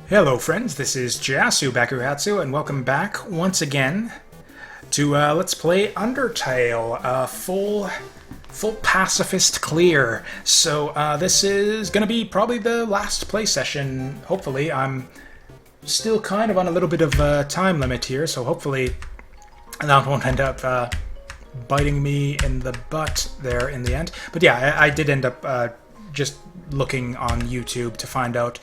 Hello friends, this is Jasu Bakuhatsu, and welcome back once again to Let's Play Undertale, full Pacifist clear. So this is going to be probably the last play session, hopefully. I'm still kind of on a little bit of a time limit here, so hopefully that won't end up biting me in the butt there in the end. But yeah, I did end up just looking on YouTube to find out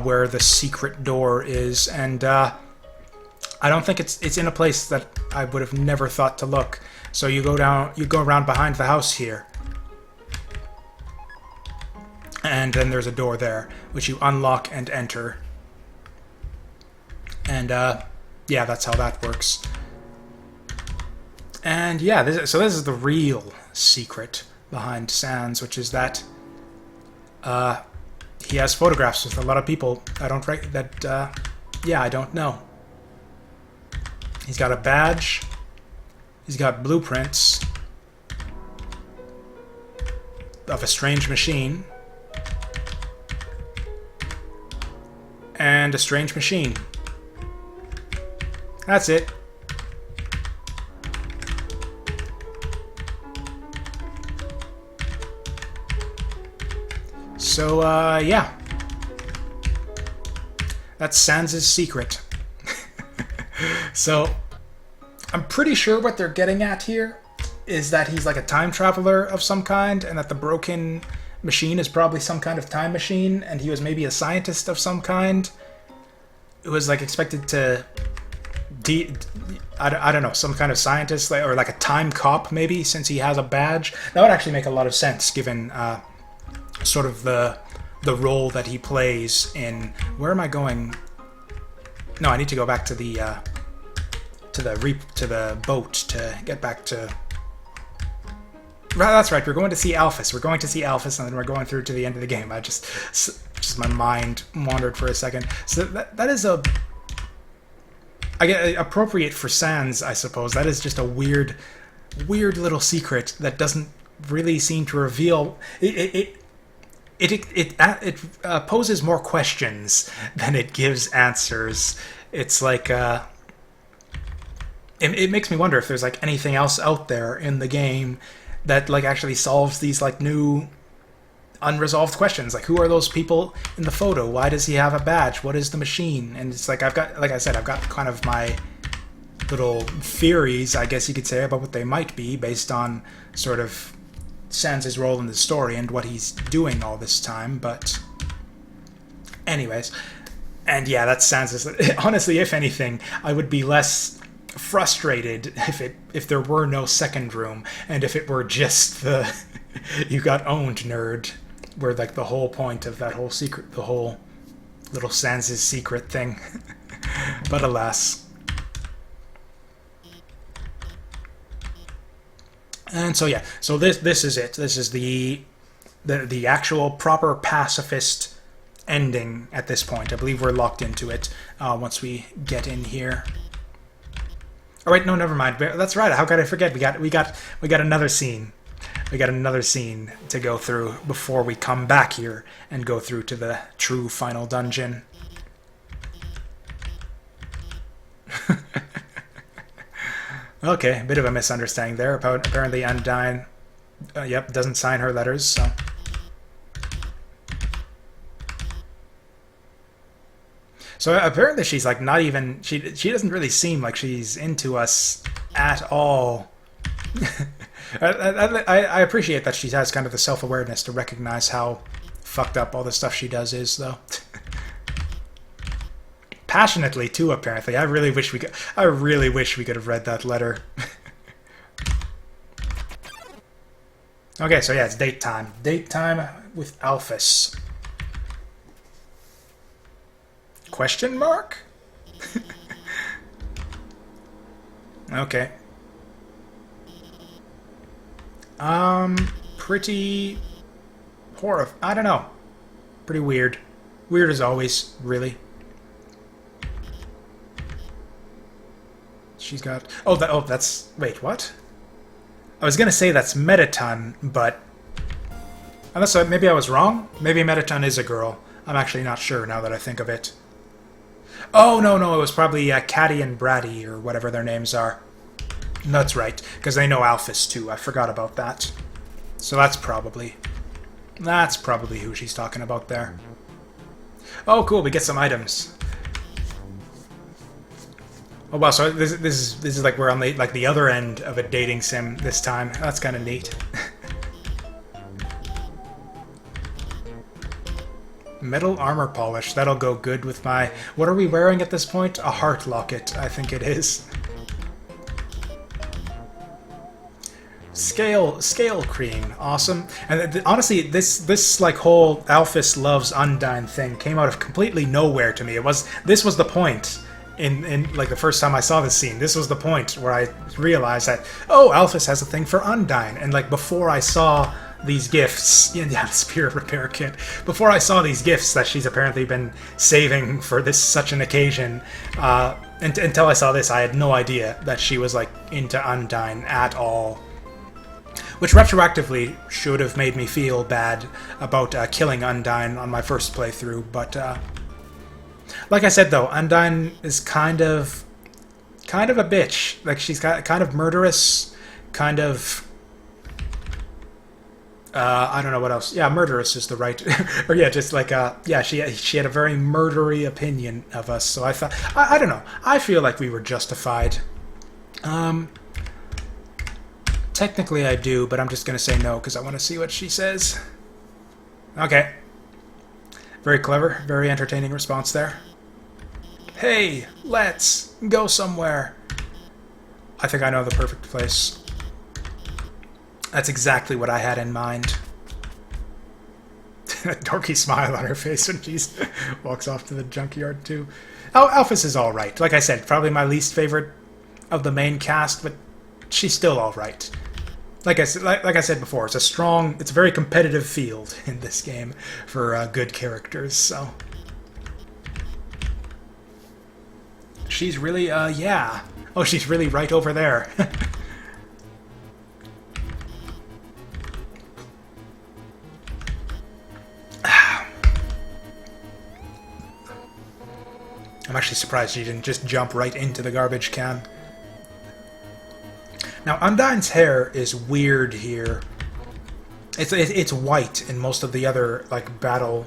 where the secret door is, and I don't think it's in a place that I would have never thought to look. So you go around behind the house here, and then there's a door there which you unlock and enter, and yeah, that's how that works. And yeah, this is the real secret behind Sans, which is that he has photographs with a lot of people. I don't know. He's got a badge. He's got blueprints of a strange machine. And a strange machine. That's it. So, yeah. That's Sans' secret. So, I'm pretty sure what they're getting at here is that he's like a time traveler of some kind, and that the broken machine is probably some kind of time machine, and he was maybe a scientist of some kind. It was like expected to... I don't know, some kind of scientist, or like a time cop maybe, since he has a badge. That would actually make a lot of sense, given... sort of the role that he plays in... Where am I going? No, I need to go back to the boat to get back to... That's right, we're going to see Alphys. We're going to see Alphys, and then we're going through to the end of the game. Just my mind wandered for a second. So that is appropriate for Sans, I suppose. That is just a weird little secret that doesn't really seem to reveal... It poses more questions than it gives answers. It's like it makes me wonder if there's like anything else out there in the game that like actually solves these like new unresolved questions. Like, who are those people in the photo? Why does he have a badge? What is the machine? And it's like I've got kind of my little theories, I guess you could say, about what they might be based on sort of Sans' role in the story and what he's doing all this time, but anyways. And yeah, that's Sans'... Honestly, if anything, I would be less frustrated if there were no second room, and if it were just the you got owned nerd, where like the whole point of that whole secret, the whole little Sans' secret thing. But alas. And so yeah, so this is it. This is the actual proper pacifist ending at this point. I believe we're locked into it once we get in here. Oh wait, no, never mind. That's right. How could I forget? We got another scene. We got another scene to go through before we come back here and go through to the true final dungeon. Okay, a bit of a misunderstanding there. Apparently Undyne, yep, doesn't sign her letters, so... So apparently she's like not even... She doesn't really seem like she's into us at all. I appreciate that she has kind of the self-awareness to recognize how fucked up all the stuff she does is, though. Passionately too, apparently. I really wish we could have read that letter. Okay, so yeah, it's date time. Date time with Alphys. Question mark? Okay. Pretty I don't know. Pretty weird. Weird as always, really. She's got... that's... Wait, what? I was gonna say that's Metaton, but... Unless maybe I was wrong? Maybe Metaton is a girl. I'm actually not sure now that I think of it. Oh, no, no, it was probably Caddy and Braddy, or whatever their names are. That's right, because they know Alphys too. I forgot about that. So that's probably who she's talking about there. Oh, cool, we get some items. Oh wow, so this is like we're on the other end of a dating sim this time. That's kind of neat. Metal armor polish. That'll go good with my... What are we wearing at this point? A heart locket, I think it is. Scale cream. Awesome. And honestly, this like whole Alphys loves Undyne thing came out of completely nowhere to me. This was the point in like the first time I saw this scene. This was the point where I realized that, oh, Alphys has a thing for Undyne. And like before I saw these gifts, yeah, the spirit repair kit. Before I saw these gifts that she's apparently been saving for such an occasion, until I saw this, I had no idea that she was like into Undyne at all. Which retroactively should have made me feel bad about killing Undyne on my first playthrough, but like I said though, Undyne is kind of a bitch. Like she's kind of murderous, kind of. I don't know what else. Yeah, murderous is the right, or yeah, just like yeah, she had a very murdery opinion of us. So I thought, I don't know. I feel like we were justified. Technically, I do, but I'm just gonna say no because I want to see what she says. Okay. Very clever, very entertaining response there. Hey, let's go somewhere. I think I know the perfect place. That's exactly what I had in mind. A dorky smile on her face when she walks off to the junkyard, too. Oh, Alphys is alright. Like I said, probably my least favorite of the main cast, but she's still alright. Like I said before, it's a very competitive field in this game for good characters, so... She's really, yeah. Oh, she's really right over there. I'm actually surprised she didn't just jump right into the garbage can. Now, Undyne's hair is weird here. It's white in most of the other like battle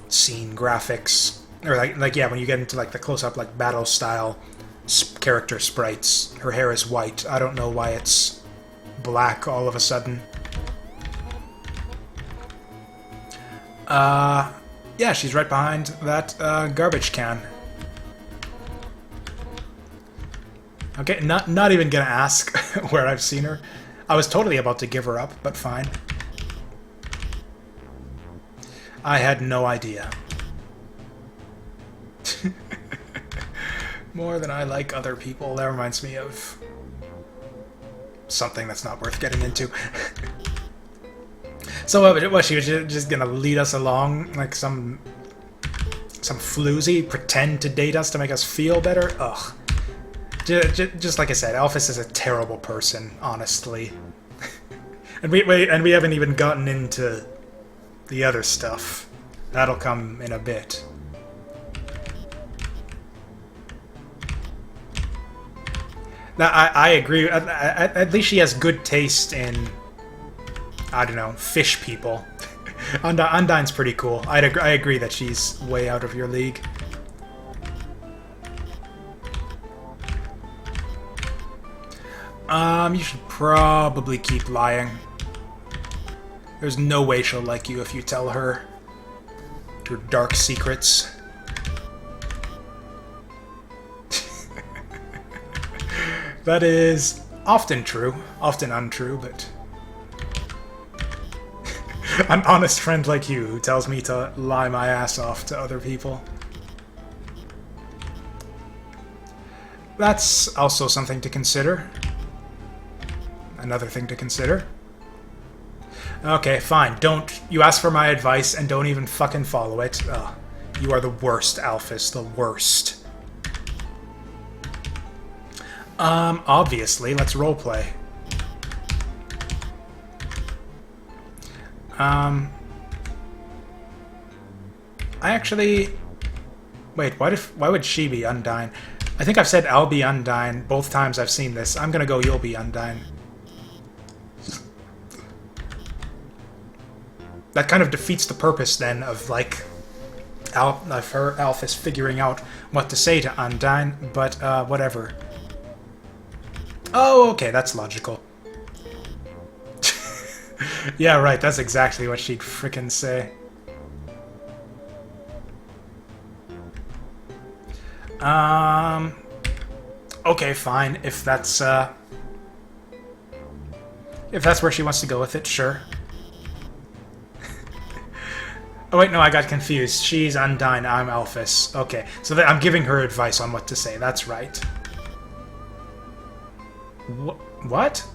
scene graphics, or like yeah, when you get into like the close-up like battle style character sprites, her hair is white. I don't know why it's black all of a sudden. Yeah, she's right behind that garbage can. Okay, not even gonna ask where I've seen her. I was totally about to give her up, but fine. I had no idea. More than I like other people. That reminds me of something that's not worth getting into. So what, she was just gonna lead us along like some floozy, pretend to date us to make us feel better? Ugh. Just like I said, Alphys is a terrible person, honestly. and we haven't even gotten into the other stuff. That'll come in a bit. Now, I agree. At least she has good taste in, I don't know, fish people. Undyne's pretty cool. I agree that she's way out of your league. You should probably keep lying. There's no way she'll like you if you tell her your dark secrets. That is often true, often untrue, but... An honest friend like you who tells me to lie my ass off to other people. That's also something to consider. Another thing to consider. Okay, fine. You ask for my advice and don't even fucking follow it. Ugh. You are the worst, Alphys. The worst. Obviously. Let's roleplay. I actually... Wait, why would she be Undyne? I think I've said I'll be Undyne both times I've seen this. I'm gonna go you'll be Undyne. That kind of defeats the purpose then of like of her Alphys figuring out what to say to Undyne, but whatever. Oh, okay, that's logical. Yeah, right, that's exactly what she'd frickin' say. Okay, fine. If that's where she wants to go with it, sure. Oh wait, no, I got confused. She's Undyne, I'm Alphys. Okay, so I'm giving her advice on what to say. That's right. What?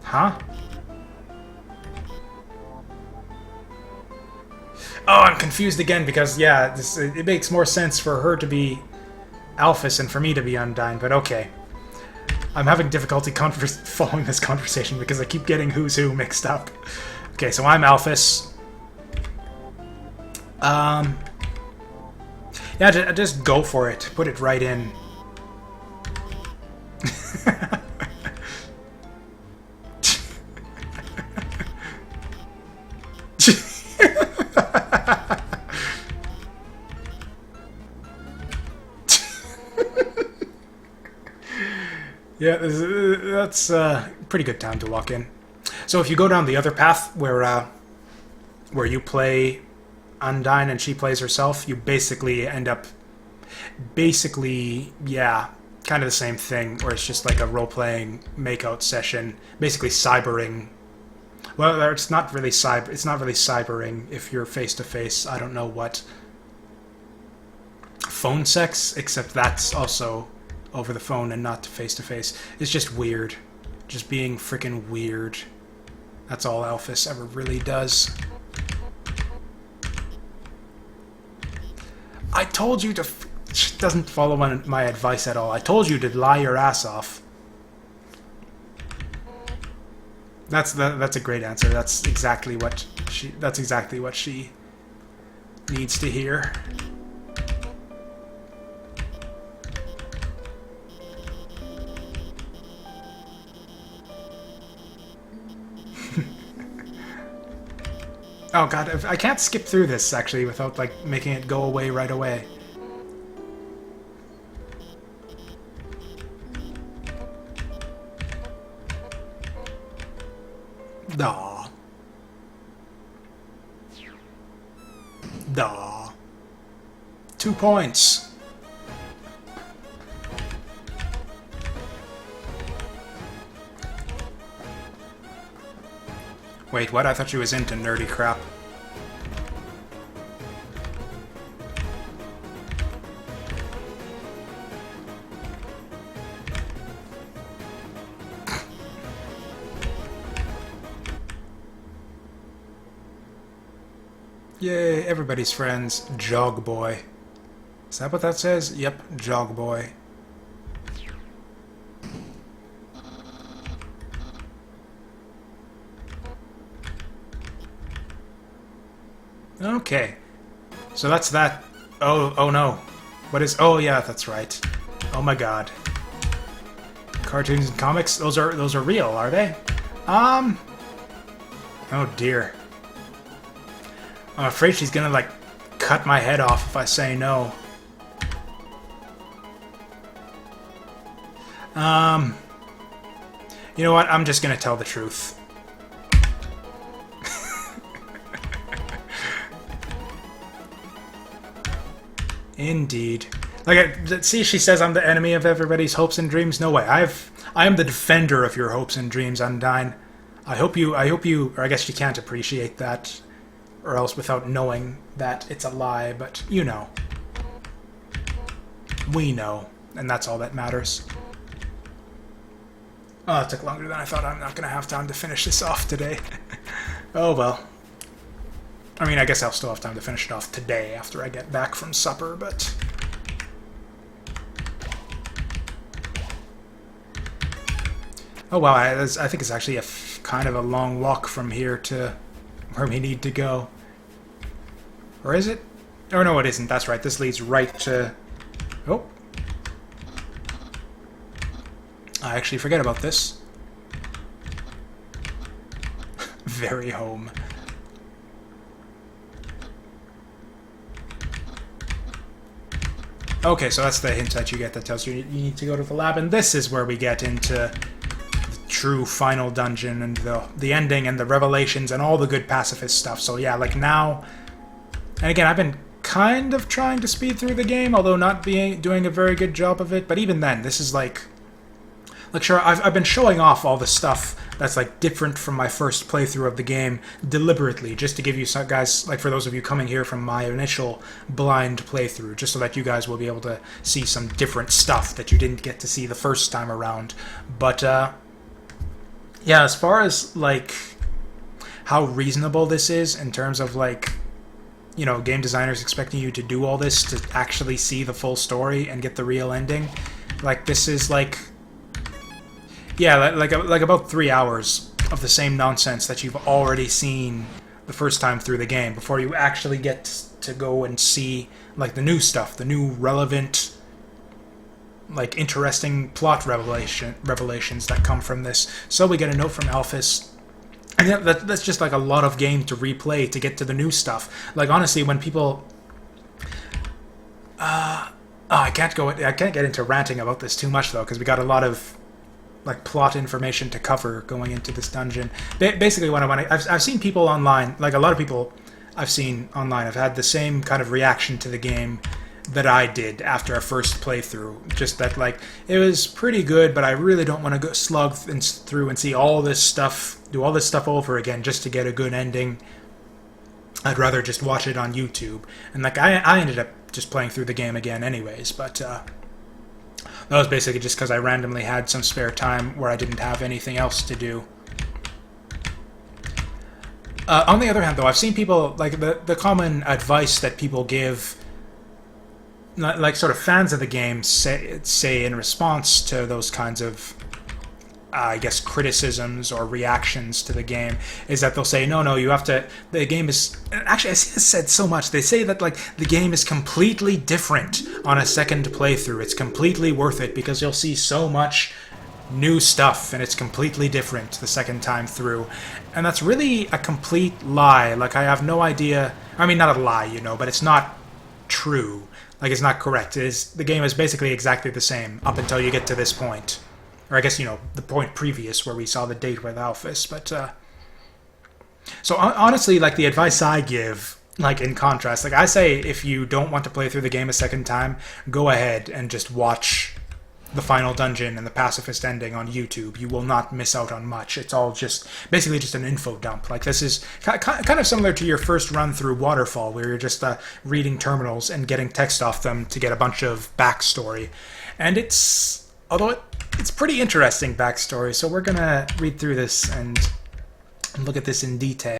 Huh? Oh, I'm confused again because, yeah, it makes more sense for her to be Alphys and for me to be Undyne, but okay. I'm having difficulty following this conversation because I keep getting who's who mixed up. Okay, so I'm Alphys. Yeah, just go for it. Put it right in. Yeah, that's a pretty good time to walk in. So if you go down the other path where you play Undyne and she plays herself, you basically end up yeah, kind of the same thing, where it's just like a role-playing make-out session, basically cybering. Well, it's not really cybering if you're face-to-face. I don't know what. Phone sex, except that's also over the phone and not face-to-face. It's just weird. Just being freaking weird. That's all Alphys ever really does. I told you to... She doesn't follow my advice at all. I told you to lie your ass off. That's a great answer. That's exactly what she needs to hear. Oh god, I can't skip through this actually without like making it go away right away. Daw. Daw. 2 points. Wait, what? I thought she was into nerdy crap. Yay, everybody's friends. Jog boy. Is that what that says? Yep, jog boy. Okay. So that's that. Oh no. What is... Oh yeah, that's right. Oh my god. Cartoons and comics? Those are real, are they? Oh dear. I'm afraid she's gonna, like, cut my head off if I say no. You know what? I'm just gonna tell the truth. Indeed. Like, see, she says I'm the enemy of everybody's hopes and dreams. No way. I am the defender of your hopes and dreams, Undyne. I hope you, or I guess you can't appreciate that, or else without knowing that it's a lie, but you know. We know, and that's all that matters. Oh, it took longer than I thought. I'm not going to have time to finish this off today. Oh well. I mean, I guess I'll still have time to finish it off today after I get back from supper, but... Oh wow, I think it's actually kind of a long walk from here to where we need to go. Or is it? Oh, no, it isn't. That's right. This leads right to... Oh. I actually forget about this. Very home. Okay, so that's the hint that you get that tells you you need to go to the lab, and this is where we get into the true final dungeon and the ending and the revelations and all the good pacifist stuff. So yeah, like now... And again, I've been kind of trying to speed through the game, although not doing a very good job of it, but even then, this is like sure, I've been showing off all the stuff that's like different from my first playthrough of the game deliberately, just to give you some guys, like for those of you coming here from my initial blind playthrough, just so that you guys will be able to see some different stuff that you didn't get to see the first time around. But yeah, as far as like how reasonable this is in terms of like, you know, game designers expecting you to do all this to actually see the full story and get the real ending, like this is like... Yeah, like about 3 hours of the same nonsense that you've already seen the first time through the game before you actually get to go and see like the new stuff, the new relevant, like interesting plot revelations that come from this. So we get a note from Alphys. And yeah, that's just like a lot of game to replay to get to the new stuff. Like honestly, when people... I can't get into ranting about this too much though, because we got a lot of like plot information to cover going into this dungeon. Basically, I've seen people online, like a lot of people I've seen online, have had the same kind of reaction to the game that I did after our first playthrough. Just that like it was pretty good, but I really don't want to go slug through and see all this stuff, do all this stuff over again just to get a good ending. I'd rather just watch it on YouTube. And like I ended up just playing through the game again anyways, but that was basically just because I randomly had some spare time where I didn't have anything else to do. On the other hand, though, I've seen people, like, the common advice that people give, like, sort of fans of the game say in response to those kinds of, I guess, criticisms or reactions to the game, is that they'll say, no, you have to... The game is... Actually, I see this said so much. They say that, like, the game is completely different on a second playthrough. It's completely worth it because you'll see so much new stuff, and it's completely different the second time through. And that's really a complete lie. Like, I have no idea... I mean, not a lie, you know, but it's not true. Like, it's not correct. The game is basically exactly the same up until you get to this point. Or I guess, you know, the point previous where we saw the date with Alphys. But, so honestly, like, the advice I give, like, in contrast, like, I say if you don't want to play through the game a second time, go ahead and just watch the final dungeon and the pacifist ending on YouTube. You will not miss out on much. It's all just, basically just an info dump. Like, this is kind of similar to your first run through Waterfall, where you're just reading terminals and getting text off them to get a bunch of backstory. And it's... Although it's pretty interesting backstory, so we're gonna read through this and look at this in detail.